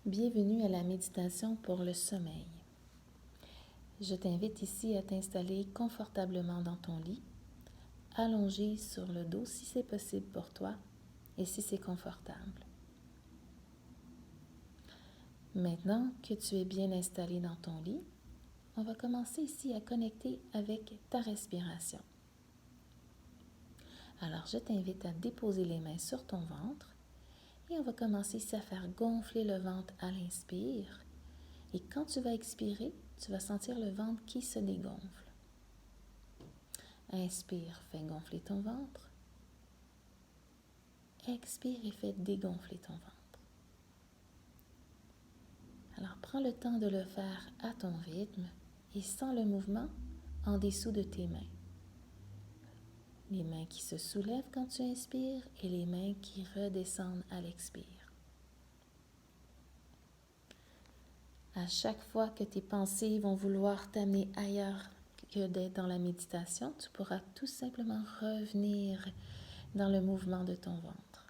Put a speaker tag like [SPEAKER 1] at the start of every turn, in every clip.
[SPEAKER 1] Bienvenue à la méditation pour le sommeil. Je t'invite ici à t'installer confortablement dans ton lit, allongé sur le dos si c'est possible pour toi et si c'est confortable. Maintenant que tu es bien installé dans ton lit, on va commencer ici à connecter avec ta respiration. Alors je t'invite à déposer les mains sur ton ventre et on va commencer ici à faire gonfler le ventre à l'inspire. Et quand tu vas expirer, tu vas sentir le ventre qui se dégonfle. Inspire, fais gonfler ton ventre. Expire et fais dégonfler ton ventre. Alors prends le temps de le faire à ton rythme et sens le mouvement en dessous de tes mains. Les mains qui se soulèvent quand tu inspires et les mains qui redescendent à l'expire. À chaque fois que tes pensées vont vouloir t'amener ailleurs que d'être dans la méditation, tu pourras tout simplement revenir dans le mouvement de ton ventre.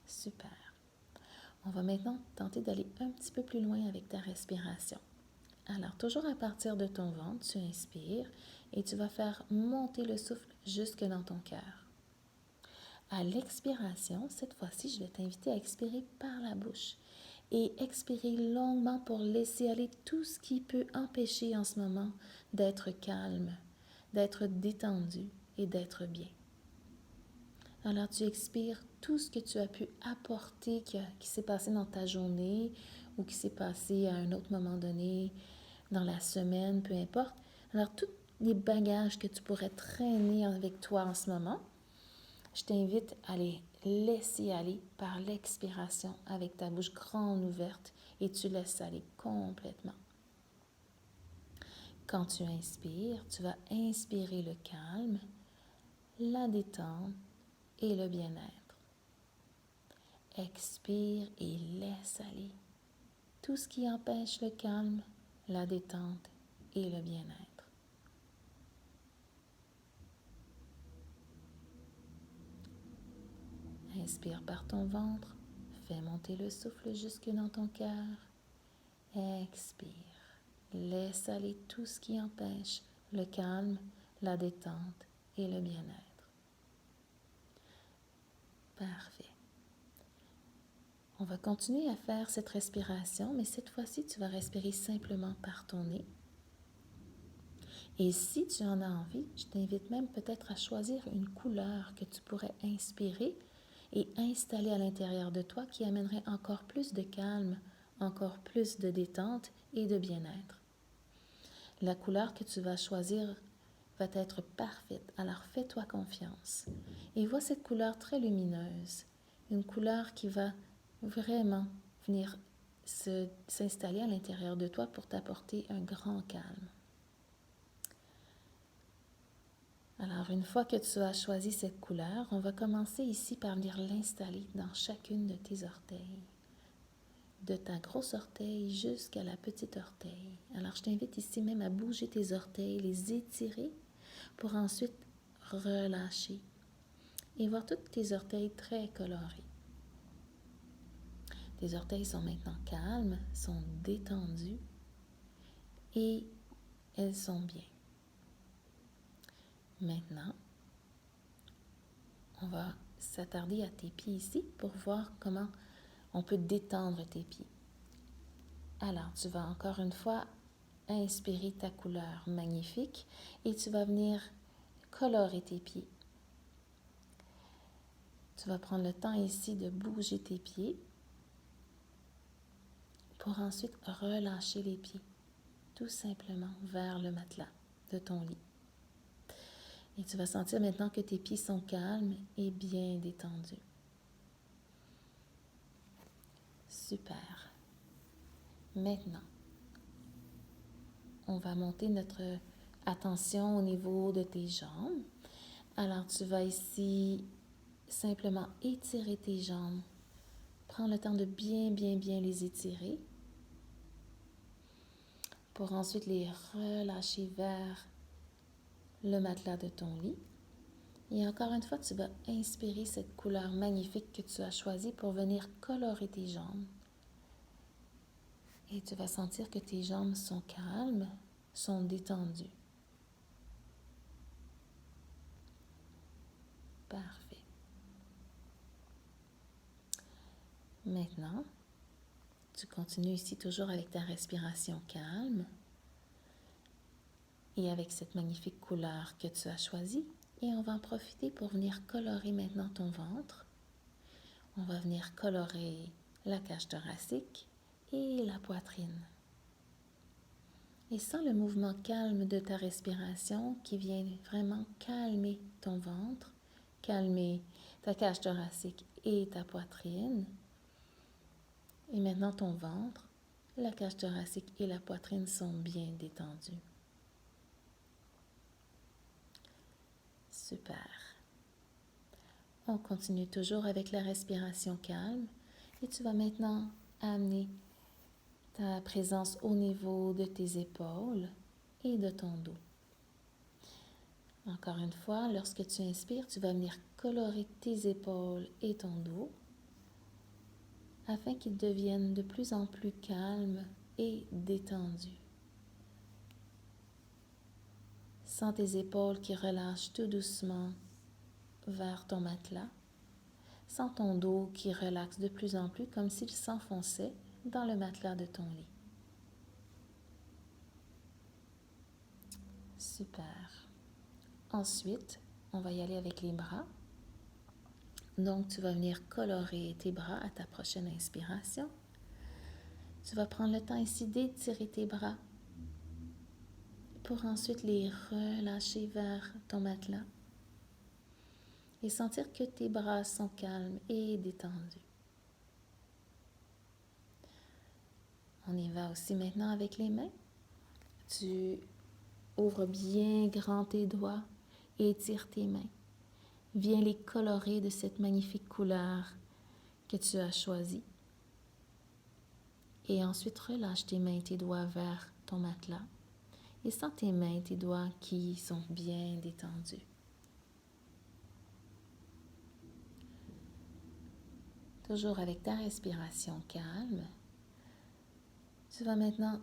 [SPEAKER 1] Super. On va maintenant tenter d'aller un petit peu plus loin avec ta respiration. Alors, toujours à partir de ton ventre, tu inspires et tu vas faire monter le souffle jusque dans ton cœur. À l'expiration, cette fois-ci, je vais t'inviter à expirer par la bouche et expirer longuement pour laisser aller tout ce qui peut empêcher en ce moment d'être calme, d'être détendu et d'être bien. Alors, tu expires tout ce que tu as pu apporter qui s'est passé dans ta journée ou qui s'est passé à un autre moment donné dans la semaine, peu importe. Alors, tous les bagages que tu pourrais traîner avec toi en ce moment, je t'invite à les laisser aller par l'expiration avec ta bouche grande ouverte et tu laisses aller complètement. Quand tu inspires, tu vas inspirer le calme, la détente et le bien-être. Expire et laisse aller tout ce qui empêche le calme, la détente et le bien-être. Inspire par ton ventre, fais monter le souffle jusque dans ton cœur. Expire, laisse aller tout ce qui empêche le calme, la détente et le bien-être. Parfait. On va continuer à faire cette respiration, mais cette fois-ci, tu vas respirer simplement par ton nez. Et si tu en as envie, je t'invite même peut-être à choisir une couleur que tu pourrais inspirer et installer à l'intérieur de toi qui amènerait encore plus de calme, encore plus de détente et de bien-être. La couleur que tu vas choisir va être parfaite, alors fais-toi confiance. Et vois cette couleur très lumineuse, une couleur qui va vraiment venir s'installer à l'intérieur de toi pour t'apporter un grand calme. Alors, une fois que tu as choisi cette couleur, on va commencer ici par venir l'installer dans chacune de tes orteils, de ta grosse orteil jusqu'à la petite orteil. Alors, je t'invite ici même à bouger tes orteils, les étirer pour ensuite relâcher et voir toutes tes orteils très colorés. Tes orteils sont maintenant calmes, sont détendus et elles sont bien. Maintenant, on va s'attarder à tes pieds ici pour voir comment on peut détendre tes pieds. Alors, tu vas encore une fois inspirer ta couleur magnifique et tu vas venir colorer tes pieds. Tu vas prendre le temps ici de bouger tes pieds pour ensuite relâcher les pieds, tout simplement vers le matelas de ton lit. Et tu vas sentir maintenant que tes pieds sont calmes et bien détendus. Super. Maintenant, on va monter notre attention au niveau de tes jambes. Alors, tu vas ici simplement étirer tes jambes. Prends le temps de bien les étirer pour ensuite les relâcher vers le matelas de ton lit. Et encore une fois, tu vas inspirer cette couleur magnifique que tu as choisie pour venir colorer tes jambes. Et tu vas sentir que tes jambes sont calmes, sont détendues. Parfait. Maintenant, tu continues ici toujours avec ta respiration calme et avec cette magnifique couleur que tu as choisie. Et on va en profiter pour venir colorer maintenant ton ventre. On va venir colorer la cage thoracique et la poitrine. Et sens le mouvement calme de ta respiration qui vient vraiment calmer ton ventre, calmer ta cage thoracique et ta poitrine. Et maintenant ton ventre, la cage thoracique et la poitrine sont bien détendues. Super. On continue toujours avec la respiration calme et tu vas maintenant amener ta présence au niveau de tes épaules et de ton dos. Encore une fois, lorsque tu inspires, tu vas venir colorer tes épaules et ton dos afin qu'ils deviennent de plus en plus calmes et détendus. Sens tes épaules qui relâchent tout doucement vers ton matelas. Sens ton dos qui relaxe de plus en plus comme s'il s'enfonçait dans le matelas de ton lit. Super. Ensuite, on va y aller avec les bras. Donc, tu vas venir colorer tes bras à ta prochaine inspiration. Tu vas prendre le temps ici d'étirer tes bras pour ensuite les relâcher vers ton matelas et sentir que tes bras sont calmes et détendus. On y va aussi maintenant avec les mains. Tu ouvres bien grand tes doigts et étires tes mains. Viens les colorer de cette magnifique couleur que tu as choisie. Et ensuite, relâche tes mains et tes doigts vers ton matelas. Et sens tes mains et tes doigts qui sont bien détendus. Toujours avec ta respiration calme, tu vas maintenant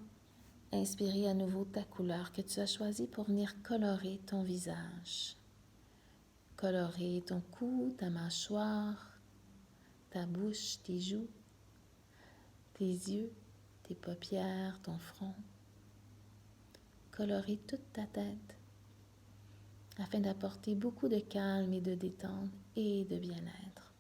[SPEAKER 1] inspirer à nouveau ta couleur que tu as choisie pour venir colorer ton visage. Colorer ton cou, ta mâchoire, ta bouche, tes joues, tes yeux, tes paupières, ton front. Colorer toute ta tête afin d'apporter beaucoup de calme et de détente et de bien-être.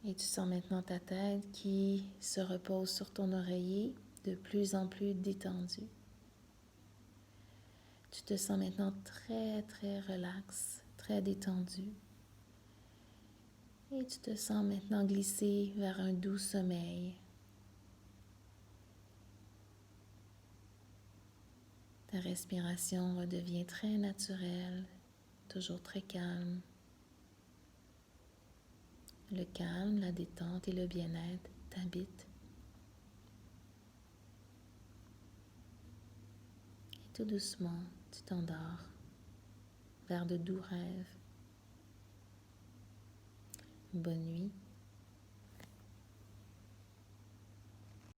[SPEAKER 1] Et tu sens maintenant ta tête qui se repose sur ton oreiller de plus en plus détendue. Tu te sens maintenant très, très relax, très détendu. Et tu te sens maintenant glisser vers un doux sommeil. Ta respiration redevient très naturelle, toujours très calme. Le calme, la détente et le bien-être t'habitent. Et tout doucement, tu t'endors vers de doux rêves. Bonne nuit.